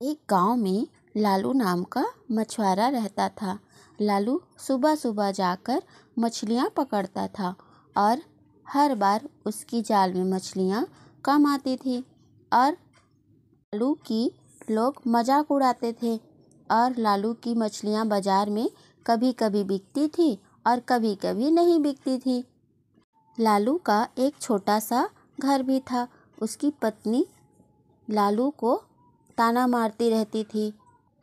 एक गांव में लालू नाम का मछुआरा रहता था। लालू सुबह सुबह जाकर मछलियां पकड़ता था और हर बार उसकी जाल में मछलियां कम आती थी और लालू की लोग मजाक उड़ाते थे और लालू की मछलियां बाजार में कभी कभी बिकती थी और कभी कभी नहीं बिकती थी। लालू का एक छोटा सा घर भी था। उसकी पत्नी लालू को ताना मारती रहती थी,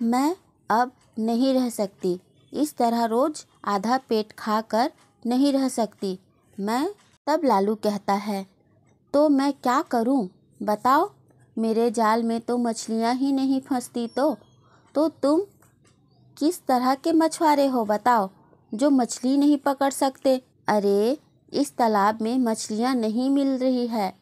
मैं अब नहीं रह सकती, इस तरह रोज आधा पेट खाकर नहीं रह सकती मैं। तब लालू कहता है, तो मैं क्या करूं बताओ, मेरे जाल में तो मछलियां ही नहीं फंसती। तो तुम किस तरह के मछुआरे हो बताओ, जो मछली नहीं पकड़ सकते। अरे इस तालाब में मछलियां नहीं मिल रही है,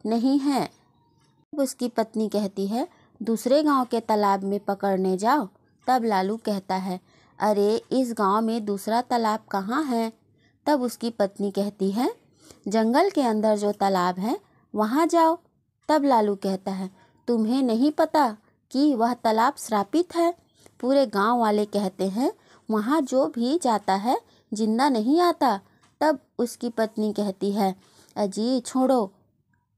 नहीं है। तब उसकी पत्नी कहती है, दूसरे गांव के तालाब में पकड़ने जाओ। तब लालू कहता है, अरे इस गांव में दूसरा तालाब कहाँ है। तब उसकी पत्नी कहती है, जंगल के अंदर जो तालाब है वहाँ जाओ। तब लालू कहता है, तुम्हें नहीं पता कि वह तालाब श्रापित है। पूरे गांव वाले कहते हैं वहाँ जो भी जाता है जिंदा नहीं आता। तब उसकी पत्नी कहती है, अजी छोड़ो,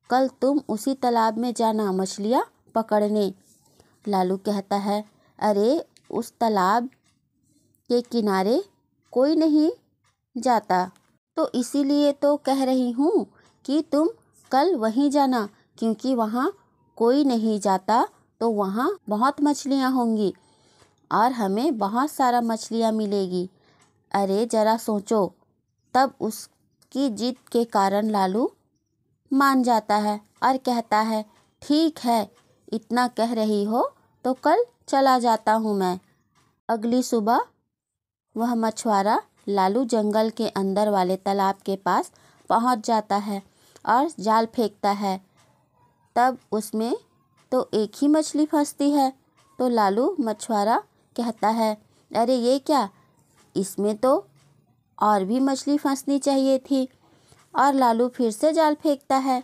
कल तुम उसी तालाब में जाना मछलियाँ पकड़ने। लालू कहता है, अरे उस तालाब के किनारे कोई नहीं जाता, तो इसीलिए तो कह रही हूँ कि तुम कल वहीं जाना, क्योंकि वहाँ कोई नहीं जाता तो वहाँ बहुत मछलियाँ होंगी और हमें बहुत सारा मछलियाँ मिलेगी। अरे ज़रा सोचो। तब उसकी जिद के कारण लालू मान जाता है और कहता है, ठीक है, इतना कह रही हो तो कल चला जाता हूँ मैं। अगली सुबह वह मछुआरा लालू जंगल के अंदर वाले तालाब के पास पहुँच जाता है और जाल फेंकता है। तब उसमें तो एक ही मछली फंसती है। तो लालू मछुआरा कहता है, अरे ये क्या, इसमें तो और भी मछली फंसनी चाहिए थी। और लालू फिर से जाल फेंकता है,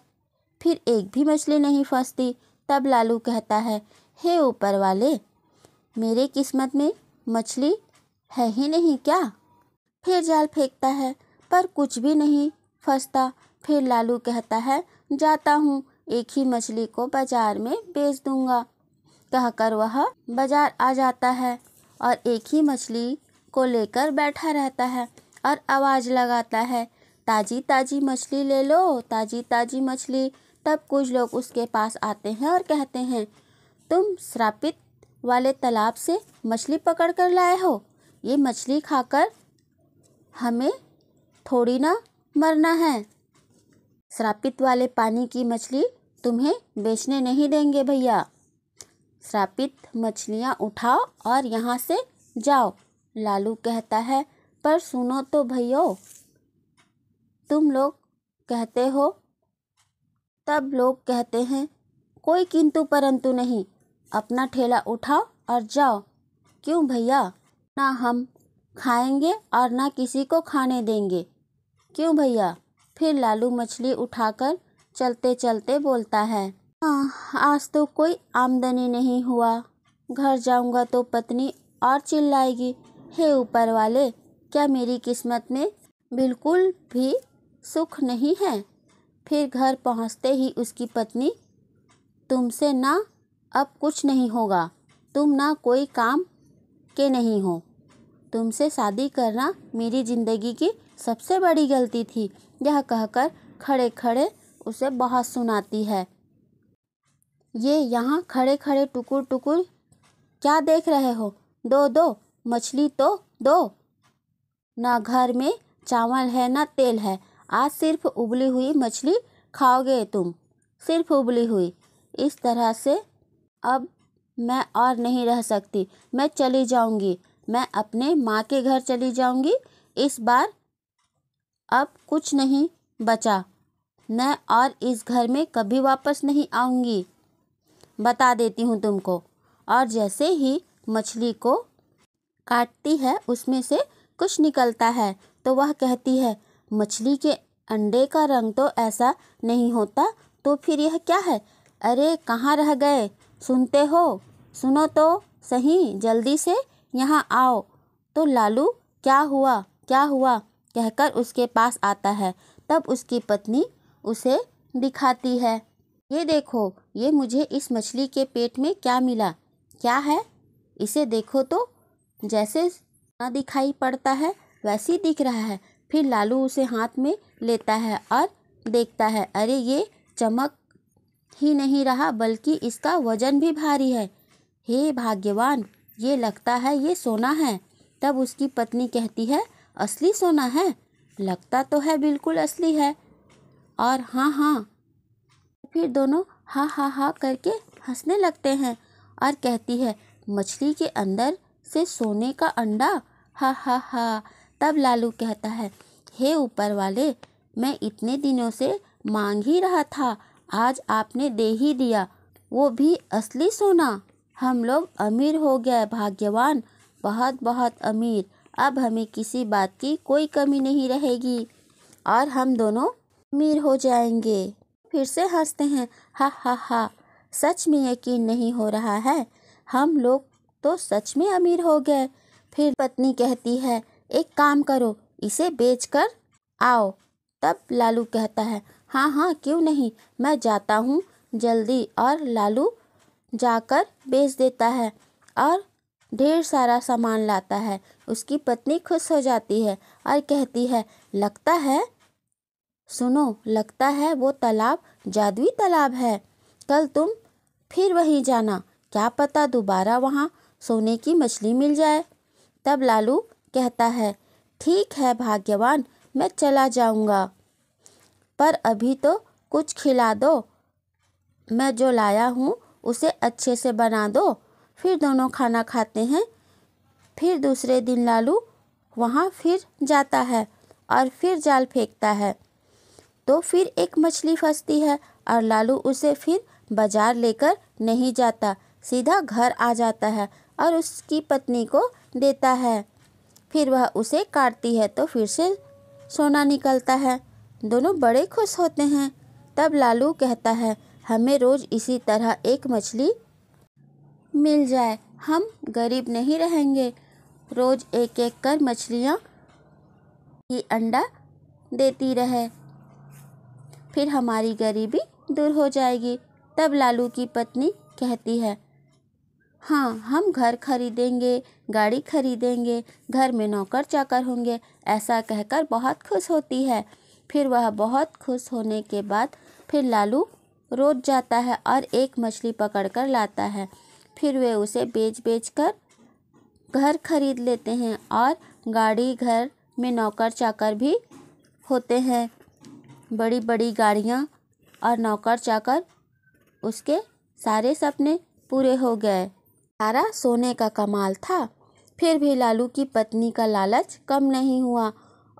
फिर एक भी मछली नहीं फंसती। तब लालू कहता है, हे ऊपर वाले, मेरे किस्मत में मछली है ही नहीं क्या। फिर जाल फेंकता है पर कुछ भी नहीं फंसता। फिर लालू कहता है, जाता हूँ, एक ही मछली को बाजार में बेच दूंगा। कहकर वह बाजार आ जाता है और एक ही मछली को लेकर बैठा रहता है और आवाज़ लगाता है, ताज़ी ताज़ी मछली ले लो, ताज़ी ताज़ी मछली। तब कुछ लोग उसके पास आते हैं और कहते हैं, तुम श्रापित वाले तालाब से मछली पकड़ कर लाए हो, ये मछली खाकर हमें थोड़ी ना मरना है। श्रापित वाले पानी की मछली तुम्हें बेचने नहीं देंगे भैया। श्रापित मछलियाँ उठाओ और यहाँ से जाओ। लालू कहता है, पर सुनो तो भैया, तुम लोग कहते हो। तब लोग कहते हैं, कोई किंतु परंतु नहीं, अपना ठेला उठाओ और जाओ। क्यों भैया, ना हम खाएंगे और ना किसी को खाने देंगे। क्यों भैया। फिर लालू मछली उठाकर चलते चलते बोलता है, हाँ, आज तो कोई आमदनी नहीं हुआ, घर जाऊंगा तो पत्नी और चिल्लाएगी, हे ऊपर वाले, क्या मेरी किस्मत में बिल्कुल भी सुख नहीं है। फिर घर पहुंचते ही उसकी पत्नी, तुमसे ना अब कुछ नहीं होगा, तुम ना कोई काम के नहीं हो, तुमसे शादी करना मेरी ज़िंदगी की सबसे बड़ी गलती थी। यह कहकर खड़े खड़े उसे बहुत सुनाती है। ये यहाँ खड़े खड़े टुकुर टुकुर क्या देख रहे हो, दो दो मछली तो दो। ना घर में चावल है ना तेल है, आज सिर्फ उबली हुई मछली खाओगे तुम, सिर्फ उबली हुई। इस तरह से अब मैं और नहीं रह सकती, मैं चली जाऊंगी, मैं अपने माँ के घर चली जाऊंगी। इस बार अब कुछ नहीं बचा, मैं और इस घर में कभी वापस नहीं आऊंगी, बता देती हूँ तुमको। और जैसे ही मछली को काटती है उसमें से कुछ निकलता है तो वह कहती है, मछली के अंडे का रंग तो ऐसा नहीं होता, तो फिर यह क्या है। अरे कहाँ रह गए, सुनते हो, सुनो तो सही, जल्दी से यहाँ आओ। तो लालू क्या हुआ क्या हुआ कहकर उसके पास आता है। तब उसकी पत्नी उसे दिखाती है, ये देखो, ये मुझे इस मछली के पेट में क्या मिला। क्या है? इसे देखो तो जैसे ना दिखाई पड़ता है वैसे ही दिख रहा है। फिर लालू उसे हाथ में लेता है और देखता है, अरे ये चमक ही नहीं रहा बल्कि इसका वजन भी भारी है। हे भाग्यवान, ये लगता है ये सोना है। तब उसकी पत्नी कहती है, असली सोना है? लगता तो है बिल्कुल असली है। और हाँ हाँ, फिर दोनों हा हा हा करके हंसने लगते हैं और कहती है, मछली के अंदर से सोने का अंडा, हा हा हा। तब लालू कहता है, हे ऊपर वाले, मैं इतने दिनों से मांग ही रहा था, आज आपने दे ही दिया, वो भी असली सोना। हम लोग अमीर हो गए, भाग्यवान, बहुत बहुत अमीर। अब हमें किसी बात की कोई कमी नहीं रहेगी और हम दोनों अमीर हो जाएंगे। फिर से हंसते हैं, हा हा हा। सच में यकीन नहीं हो रहा है, हम लोग तो सच में अमीर हो गए। फिर पत्नी कहती है, एक काम करो, इसे बेचकर आओ। तब लालू कहता है, हाँ हाँ क्यों नहीं, मैं जाता हूँ जल्दी। और लालू जाकर बेच देता है और ढेर सारा सामान लाता है। उसकी पत्नी खुश हो जाती है और कहती है, लगता है, सुनो, लगता है वो तालाब जादुई तालाब है। कल तुम फिर वहीं जाना, क्या पता दोबारा वहाँ सोने की मछली मिल जाए। तब लालू कहता है, ठीक है भाग्यवान, मैं चला जाऊँगा, पर अभी तो कुछ खिला दो, मैं जो लाया हूँ उसे अच्छे से बना दो। फिर दोनों खाना खाते हैं। फिर दूसरे दिन लालू वहाँ फिर जाता है और फिर जाल फेंकता है, तो फिर एक मछली फंसती है और लालू उसे फिर बाजार लेकर नहीं जाता, सीधा घर आ जाता है और उसकी पत्नी को देता है। फिर वह उसे काटती है तो फिर से सोना निकलता है। दोनों बड़े खुश होते हैं। तब लालू कहता है, हमें रोज़ इसी तरह एक मछली मिल जाए, हम गरीब नहीं रहेंगे। रोज़ एक एक कर मछलियाँ ही अंडा देती रहे, फिर हमारी गरीबी दूर हो जाएगी। तब लालू की पत्नी कहती है, हाँ, हम घर खरीदेंगे, गाड़ी खरीदेंगे, घर में नौकर चाकर होंगे। ऐसा कहकर बहुत खुश होती है। फिर वह बहुत खुश होने के बाद फिर लालू रोज जाता है और एक मछली पकड़ कर लाता है। फिर वे उसे बेच बेच कर घर खरीद लेते हैं और गाड़ी, घर में नौकर चाकर भी होते हैं। बड़ी बड़ी गाड़ियाँ और नौकर चाकर, उसके सारे सपने पूरे हो गए। सारा सोने का कमाल था। फिर भी लालू की पत्नी का लालच कम नहीं हुआ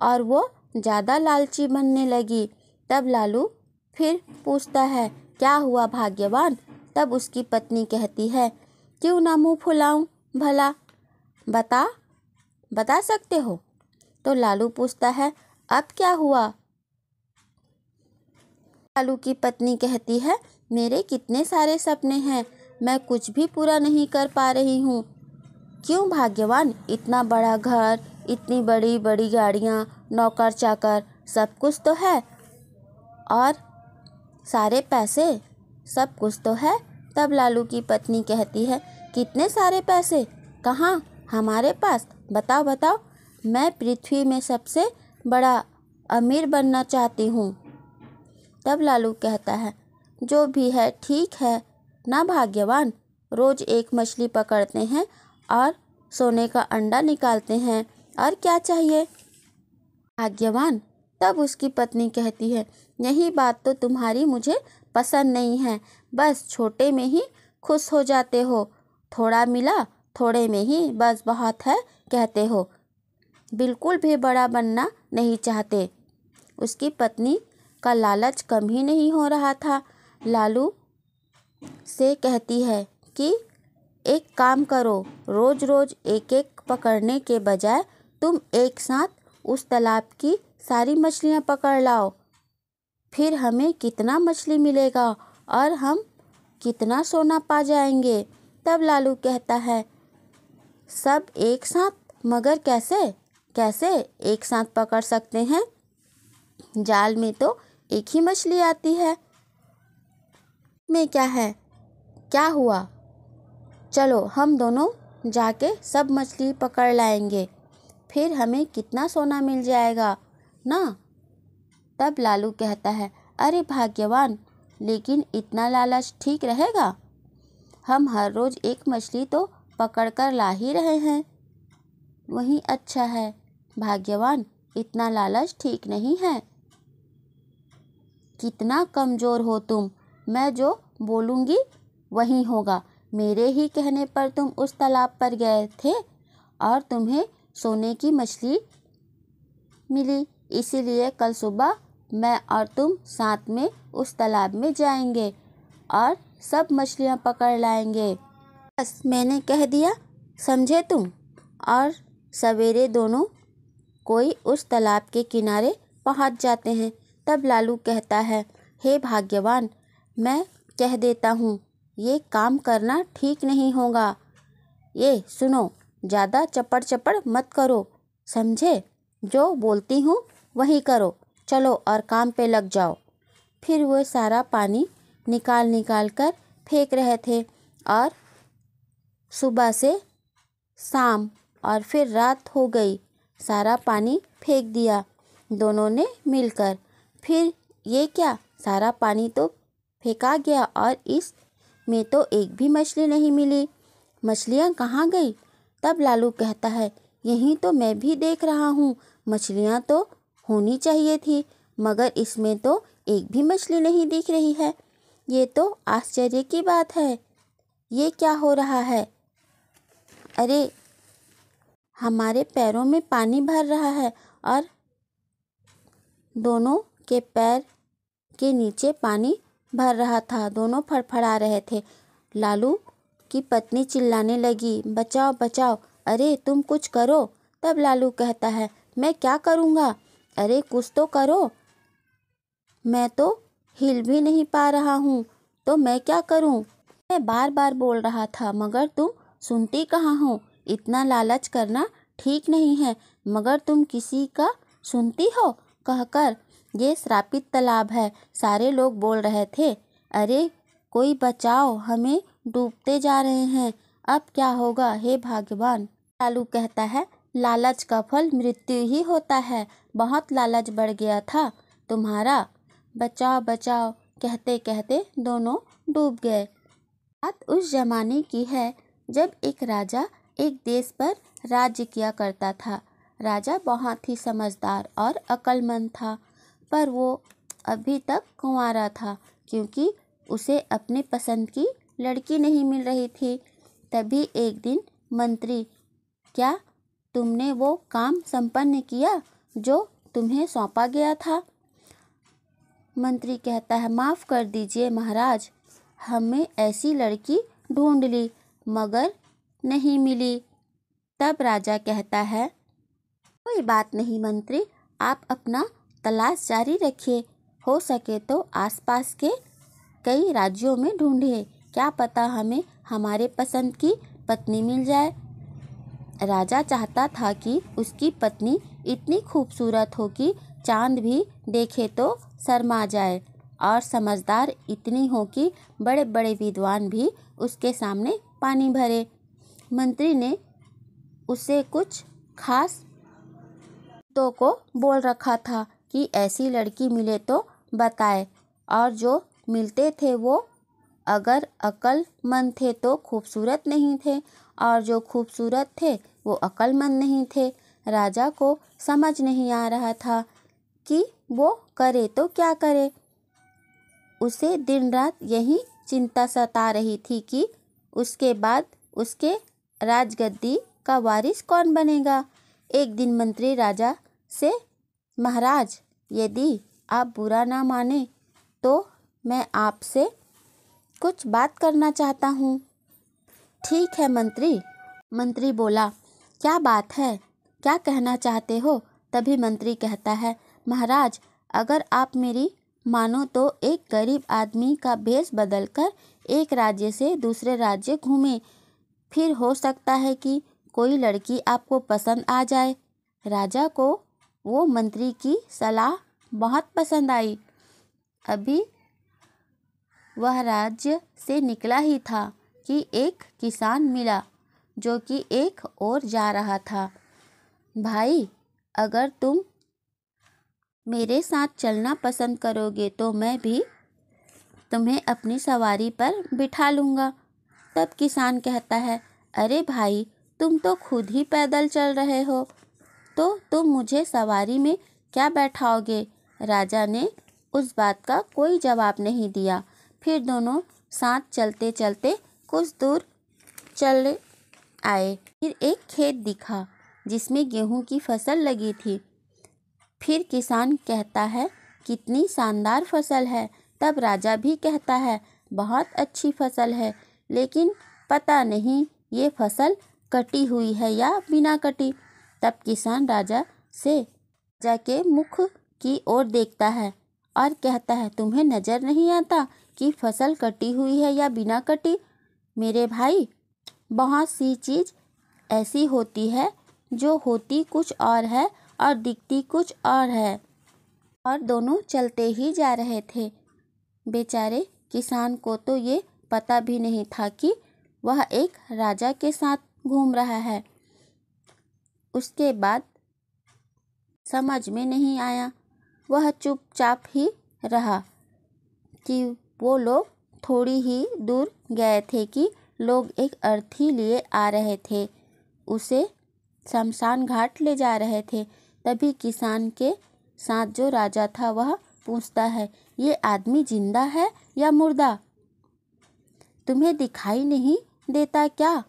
और वो ज़्यादा लालची बनने लगी। तब लालू फिर पूछता है, क्या हुआ भाग्यवान? तब उसकी पत्नी कहती है, क्यों ना मुँह फुलाऊं भला, बता सकते हो? तो लालू पूछता है, अब क्या हुआ? लालू की पत्नी कहती है, मेरे कितने सारे सपने हैं, मैं कुछ भी पूरा नहीं कर पा रही हूँ। क्यों भाग्यवान? इतना बड़ा घर, इतनी बड़ी बड़ी गाड़ियाँ, नौकर चाकर, सब कुछ तो है और सारे पैसे, सब कुछ तो है। तब लालू की पत्नी कहती है, कितने सारे पैसे? कहाँ? हमारे पास? बताओ बताओ, मैं पृथ्वी में सबसे बड़ा अमीर बनना चाहती हूँ। तब लालू कहता है, जो भी है ठीक है ना भाग्यवान, रोज़ एक मछली पकड़ते हैं और सोने का अंडा निकालते हैं, और क्या चाहिए भाग्यवान? तब उसकी पत्नी कहती है, यही बात तो तुम्हारी मुझे पसंद नहीं है, बस छोटे में ही खुश हो जाते हो, थोड़ा मिला थोड़े में ही बस बहुत है कहते हो, बिल्कुल भी बड़ा बनना नहीं चाहते। उसकी पत्नी का लालच कम ही नहीं हो रहा था। लालू से कहती है कि एक काम करो, रोज़ रोज़ एक एक पकड़ने के बजाय तुम एक साथ उस तालाब की सारी मछलियाँ पकड़ लाओ, फिर हमें कितना मछली मिलेगा और हम कितना सोना पा जाएंगे। तब लालू कहता है, सब एक साथ? मगर कैसे कैसे एक साथ पकड़ सकते हैं? जाल में तो एक ही मछली आती है। में क्या है? क्या हुआ? चलो हम दोनों जाके सब मछली पकड़ लाएंगे, फिर हमें कितना सोना मिल जाएगा ना। तब लालू कहता है, अरे भाग्यवान, लेकिन इतना लालच ठीक रहेगा? हम हर रोज एक मछली तो पकड़ कर ला ही रहे हैं। वही अच्छा है भाग्यवान, इतना लालच ठीक नहीं है। कितना कमज़ोर हो तुम, मैं जो बोलूँगी वही होगा। मेरे ही कहने पर तुम उस तालाब पर गए थे और तुम्हें सोने की मछली मिली, इसीलिए कल सुबह मैं और तुम साथ में उस तालाब में जाएंगे और सब मछलियाँ पकड़ लाएंगे। बस मैंने कह दिया, समझे तुम? और सवेरे दोनों कोई उस तालाब के किनारे पहुंच जाते हैं। तब लालू कहता है, हे भाग्यवान, मैं कह देता हूँ, ये काम करना ठीक नहीं होगा। ये सुनो, ज़्यादा चपड़ चपड़ मत करो, समझे? जो बोलती हूँ वही करो। चलो और काम पे लग जाओ। फिर वो सारा पानी निकाल निकाल कर फेंक रहे थे और सुबह से शाम और फिर रात हो गई, सारा पानी फेंक दिया दोनों ने मिलकर। फिर ये क्या, सारा पानी तो फेंका गया और इस में तो एक भी मछली नहीं मिली। मछलियाँ कहाँ गई? तब लालू कहता है, यही तो मैं भी देख रहा हूँ, मछलियाँ तो होनी चाहिए थी, मगर इसमें तो एक भी मछली नहीं दिख रही है। ये तो आश्चर्य की बात है। ये क्या हो रहा है? अरे, हमारे पैरों में पानी भर रहा है और दोनों के पैर के नीचे पानी भर रहा था। दोनों फड़फड़ा रहे थे। लालू की पत्नी चिल्लाने लगी, बचाओ बचाओ, अरे तुम कुछ करो। तब लालू कहता है, मैं क्या करूँगा? अरे कुछ तो करो, मैं तो हिल भी नहीं पा रहा हूँ, तो मैं क्या करूँ? मैं बार बार बोल रहा था, मगर तुम सुनती कहाँ हो? इतना लालच करना ठीक नहीं है, मगर तुम किसी का सुनती हो? कहकर ये श्रापित तालाब है, सारे लोग बोल रहे थे। अरे कोई बचाओ, हमें डूबते जा रहे हैं, अब क्या होगा हे भगवान? लालू कहता है, लालच का फल मृत्यु ही होता है। बहुत लालच बढ़ गया था तुम्हारा। बचाओ बचाओ कहते कहते दोनों डूब गए। बात उस जमाने की है जब एक राजा एक देश पर राज्य किया करता था। राजा बहुत ही समझदार और अक्लमंद था, पर वो अभी तक कुंवारा था, क्योंकि उसे अपने पसंद की लड़की नहीं मिल रही थी। तभी एक दिन मंत्री, क्या तुमने वो काम संपन्न किया जो तुम्हें सौंपा गया था? मंत्री कहता है, माफ़ कर दीजिए महाराज, हमें ऐसी लड़की ढूंढ ली मगर नहीं मिली। तब राजा कहता है, कोई बात नहीं मंत्री, आप अपना तलाश जारी रखिए, हो सके तो आसपास के कई राज्यों में ढूंढिए, क्या पता हमें हमारे पसंद की पत्नी मिल जाए। राजा चाहता था कि उसकी पत्नी इतनी खूबसूरत हो कि चांद भी देखे तो शर्मा जाए, और समझदार इतनी हो कि बड़े बड़े विद्वान भी उसके सामने पानी भरे। मंत्री ने उसे कुछ खास तो को बोल रखा था कि ऐसी लड़की मिले तो बताए, और जो मिलते थे वो अगर अक्लमंद थे तो खूबसूरत नहीं थे, और जो खूबसूरत थे वो अक्लमंद नहीं थे। राजा को समझ नहीं आ रहा था कि वो करे तो क्या करे। उसे दिन रात यही चिंता सता रही थी कि उसके बाद उसके राजगद्दी का वारिस कौन बनेगा। एक दिन मंत्री राजा से, महाराज, यदि आप बुरा ना माने तो मैं आपसे कुछ बात करना चाहता हूँ। ठीक है मंत्री। मंत्री बोला, क्या बात है, क्या कहना चाहते हो? तभी मंत्री कहता है, महाराज, अगर आप मेरी मानो तो एक गरीब आदमी का भेष बदलकर एक राज्य से दूसरे राज्य घूमें, फिर हो सकता है कि कोई लड़की आपको पसंद आ जाए। राजा को वो मंत्री की सलाह बहुत पसंद आई। अभी वह राज्य से निकला ही था कि एक किसान मिला जो कि एक ओर जा रहा था। भाई, अगर तुम मेरे साथ चलना पसंद करोगे तो मैं भी तुम्हें अपनी सवारी पर बिठा लूँगा। तब किसान कहता है, अरे भाई, तुम तो खुद ही पैदल चल रहे हो, तो तुम मुझे सवारी में क्या बैठाओगे? राजा ने उस बात का कोई जवाब नहीं दिया। फिर दोनों साथ चलते चलते कुछ दूर चले आए। फिर एक खेत दिखा जिसमें गेहूं की फसल लगी थी। फिर किसान कहता है, कितनी शानदार फसल है। तब राजा भी कहता है, बहुत अच्छी फसल है, लेकिन पता नहीं ये फसल कटी हुई है या बिना कटी। तब किसान राजा के मुख की ओर देखता है और कहता है, तुम्हें नज़र नहीं आता कि फसल कटी हुई है या बिना कटी? मेरे भाई, बहुत सी चीज़ ऐसी होती है जो होती कुछ और है और दिखती कुछ और है। और दोनों चलते ही जा रहे थे। बेचारे किसान को तो ये पता भी नहीं था कि वह एक राजा के साथ घूम रहा है। उसके बाद समझ में नहीं आया, वह चुपचाप ही रहा कि वो लोग थोड़ी ही दूर गए थे कि लोग एक अर्थी लिए आ रहे थे, उसे शमशान घाट ले जा रहे थे। तभी किसान के साथ जो राजा था वह पूछता है, ये आदमी जिंदा है या मुर्दा? तुम्हें दिखाई नहीं देता क्या?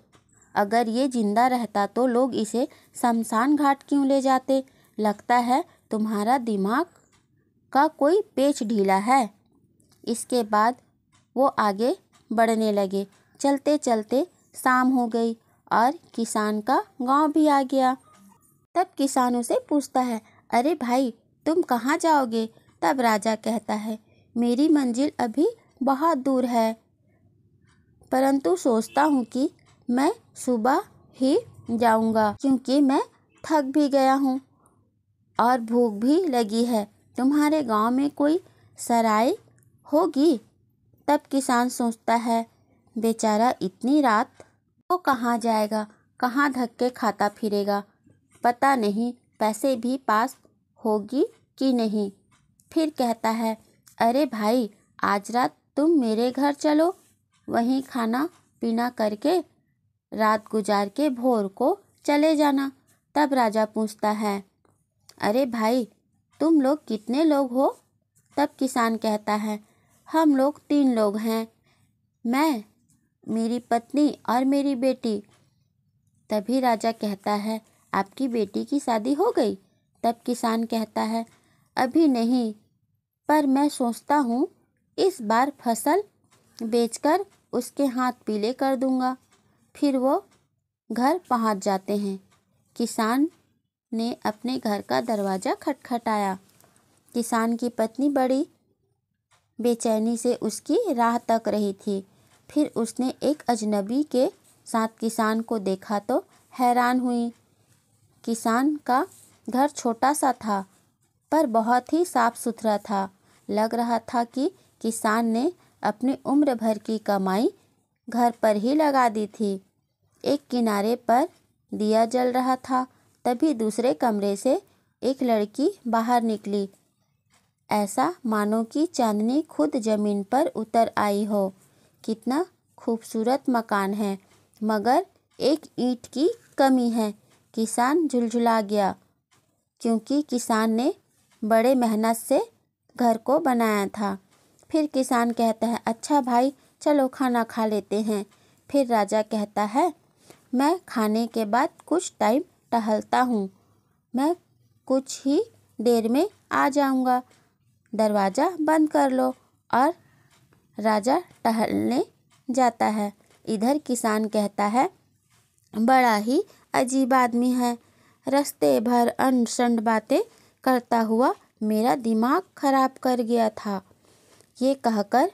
अगर ये जिंदा रहता तो लोग इसे शमशान घाट क्यों ले जाते? लगता है तुम्हारा दिमाग का कोई पेच ढीला है। इसके बाद वो आगे बढ़ने लगे। चलते चलते शाम हो गई और किसान का गांव भी आ गया। तब किसान उसे पूछता है, अरे भाई, तुम कहाँ जाओगे? तब राजा कहता है, मेरी मंजिल अभी बहुत दूर है, परंतु सोचता हूँ कि मैं सुबह ही जाऊँगा, क्योंकि मैं थक भी गया हूँ और भूख भी लगी है। तुम्हारे गांव में कोई सराय होगी? तब किसान सोचता है, बेचारा इतनी रात वो कहाँ जाएगा, कहाँ धक्के खाता फिरेगा, पता नहीं पैसे भी पास होगी कि नहीं। फिर कहता है, अरे भाई, आज रात तुम मेरे घर चलो, वहीं खाना पीना करके रात गुजार के भोर को चले जाना। तब राजा पूछता है, अरे भाई, तुम लोग कितने लोग हो? तब किसान कहता है, हम लोग 3 लोग हैं, मैं, मेरी पत्नी और मेरी बेटी। तभी राजा कहता है, आपकी बेटी की शादी हो गई? तब किसान कहता है, अभी नहीं, पर मैं सोचता हूँ इस बार फसल बेचकर उसके हाथ पीले कर दूंगा। फिर वो घर पहुँच जाते हैं। किसान ने अपने घर का दरवाज़ा खटखटाया। किसान की पत्नी बड़ी बेचैनी से उसकी राह तक रही थी। फिर उसने एक अजनबी के साथ किसान को देखा तो हैरान हुई। किसान का घर छोटा सा था, पर बहुत ही साफ सुथरा था। लग रहा था कि किसान ने अपनी उम्र भर की कमाई घर पर ही लगा दी थी। एक किनारे पर दिया जल रहा था। तभी दूसरे कमरे से एक लड़की बाहर निकली, ऐसा मानो कि चांदनी खुद जमीन पर उतर आई हो। कितना खूबसूरत मकान है, मगर एक ईंट की कमी है। किसान झुलझुला गया, क्योंकि किसान ने बड़े मेहनत से घर को बनाया था। फिर किसान कहता है, अच्छा भाई, चलो खाना खा लेते हैं। फिर राजा कहता है, मैं खाने के बाद कुछ टाइम टहलता हूँ, मैं कुछ ही देर में आ जाऊँगा, दरवाज़ा बंद कर लो। और राजा टहलने जाता है। इधर किसान कहता है, बड़ा ही अजीब आदमी है, रास्ते भर अनसंड बातें करता हुआ मेरा दिमाग खराब कर गया था। ये कहकर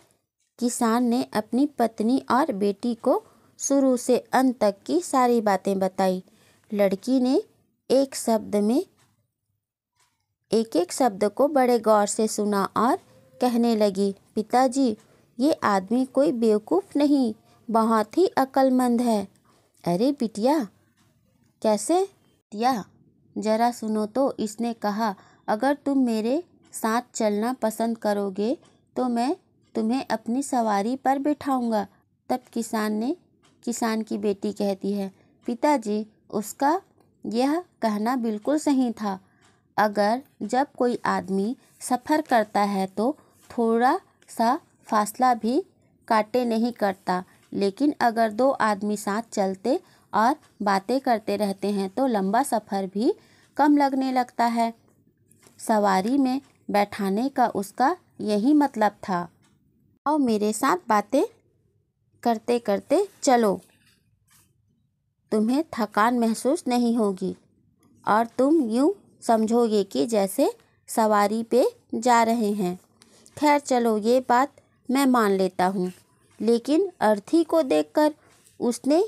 किसान ने अपनी पत्नी और बेटी को शुरू से अंत तक की सारी बातें बताई। लड़की ने एक एक शब्द को बड़े गौर से सुना और कहने लगी, पिताजी, ये आदमी कोई बेवकूफ़ नहीं, बहुत ही अक्लमंद है। अरे बिटिया, कैसे? बिटिया, जरा सुनो तो, इसने कहा, अगर तुम मेरे साथ चलना पसंद करोगे तो मैं तुम्हें अपनी सवारी पर बिठाऊंगा। तब किसान की बेटी कहती है, पिताजी, उसका यह कहना बिल्कुल सही था। अगर जब कोई आदमी सफ़र करता है तो थोड़ा सा फासला भी काटे नहीं करता, लेकिन अगर दो आदमी साथ चलते और बातें करते रहते हैं तो लंबा सफ़र भी कम लगने लगता है। सवारी में बैठाने का उसका यही मतलब था। और मेरे साथ बातें करते करते चलो, तुम्हें थकान महसूस नहीं होगी और तुम यूँ समझोगे कि जैसे सवारी पे जा रहे हैं। खैर चलो, ये बात मैं मान लेता हूँ, लेकिन अर्थी को देखकर उसने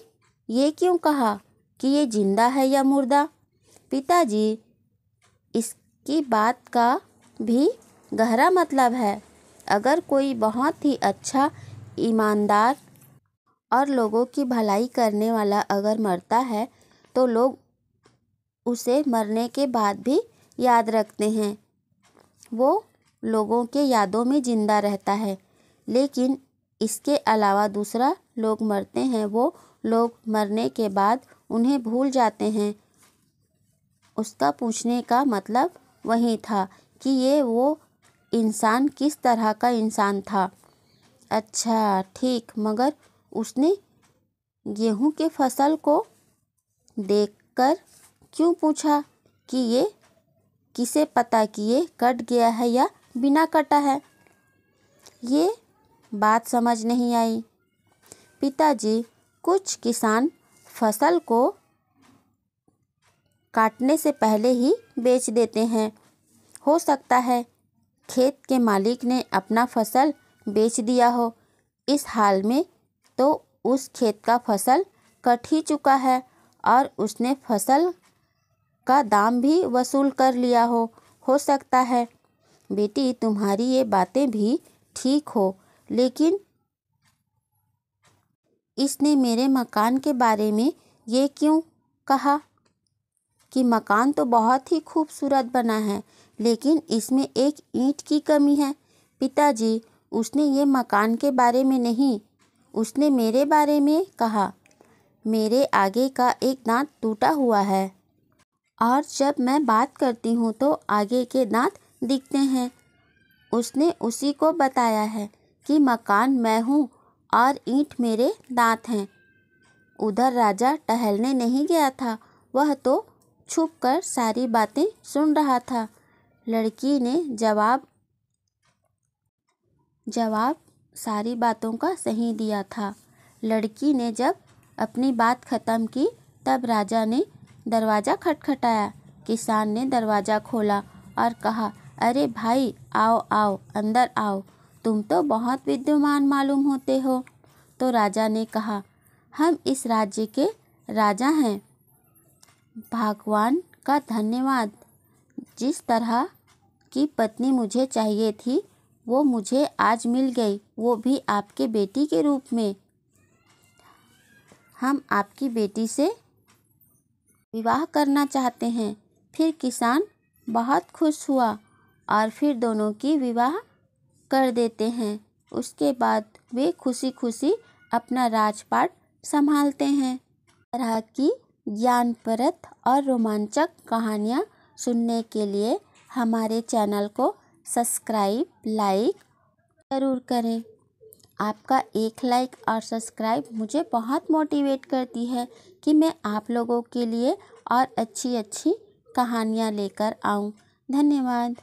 ये क्यों कहा कि ये जिंदा है या मुर्दा? पिताजी, इसकी बात का भी गहरा मतलब है। अगर कोई बहुत ही अच्छा, ईमानदार और लोगों की भलाई करने वाला अगर मरता है तो लोग उसे मरने के बाद भी याद रखते हैं, वो लोगों के यादों में ज़िंदा रहता है। लेकिन इसके अलावा दूसरा लोग मरते हैं, वो लोग मरने के बाद उन्हें भूल जाते हैं। उसका पूछने का मतलब वही था कि ये वो इंसान किस तरह का इंसान था। अच्छा ठीक, मगर उसने गेहूं के फसल को देखकर क्यों पूछा कि ये किसे पता कि ये कट गया है या बिना कटा है? ये बात समझ नहीं आई। पिताजी, कुछ किसान फसल को काटने से पहले ही बेच देते हैं। हो सकता है खेत के मालिक ने अपना फसल बेच दिया हो। इस हाल में तो उस खेत का फसल कट ही चुका है और उसने फसल का दाम भी वसूल कर लिया हो सकता है। बेटी, तुम्हारी ये बातें भी ठीक हो, लेकिन इसने मेरे मकान के बारे में ये क्यों कहा कि मकान तो बहुत ही खूबसूरत बना है, लेकिन इसमें एक ईंट की कमी है? पिताजी, उसने ये मकान के बारे में नहीं, उसने मेरे बारे में कहा। मेरे आगे का एक दांत टूटा हुआ है और जब मैं बात करती हूँ तो आगे के दांत दिखते हैं। उसने उसी को बताया है कि मकान मैं हूँ और ईंट मेरे दांत हैं। उधर राजा टहलने नहीं गया था, वह तो छुपकर सारी बातें सुन रहा था। लड़की ने जवाब सारी बातों का सही दिया था। लड़की ने जब अपनी बात ख़त्म की तब राजा ने दरवाज़ा खटखटाया। किसान ने दरवाज़ा खोला और कहा, अरे भाई, आओ आओ, अंदर आओ, तुम तो बहुत विद्वान मालूम होते हो। तो राजा ने कहा, हम इस राज्य के राजा हैं। भगवान का धन्यवाद, जिस तरह की पत्नी मुझे चाहिए थी वो मुझे आज मिल गई, वो भी आपके बेटी के रूप में। हम आपकी बेटी से विवाह करना चाहते हैं। फिर किसान बहुत खुश हुआ और फिर दोनों की विवाह कर देते हैं। उसके बाद वे खुशी खुशी अपना राजपाट संभालते हैं। तरह की ज्ञानप्रद और रोमांचक कहानियाँ सुनने के लिए हमारे चैनल को सब्सक्राइब, लाइक ज़रूर करें। आपका एक लाइक और सब्सक्राइब मुझे बहुत मोटिवेट करती है कि मैं आप लोगों के लिए और अच्छी अच्छी कहानियाँ लेकर आऊँ। धन्यवाद।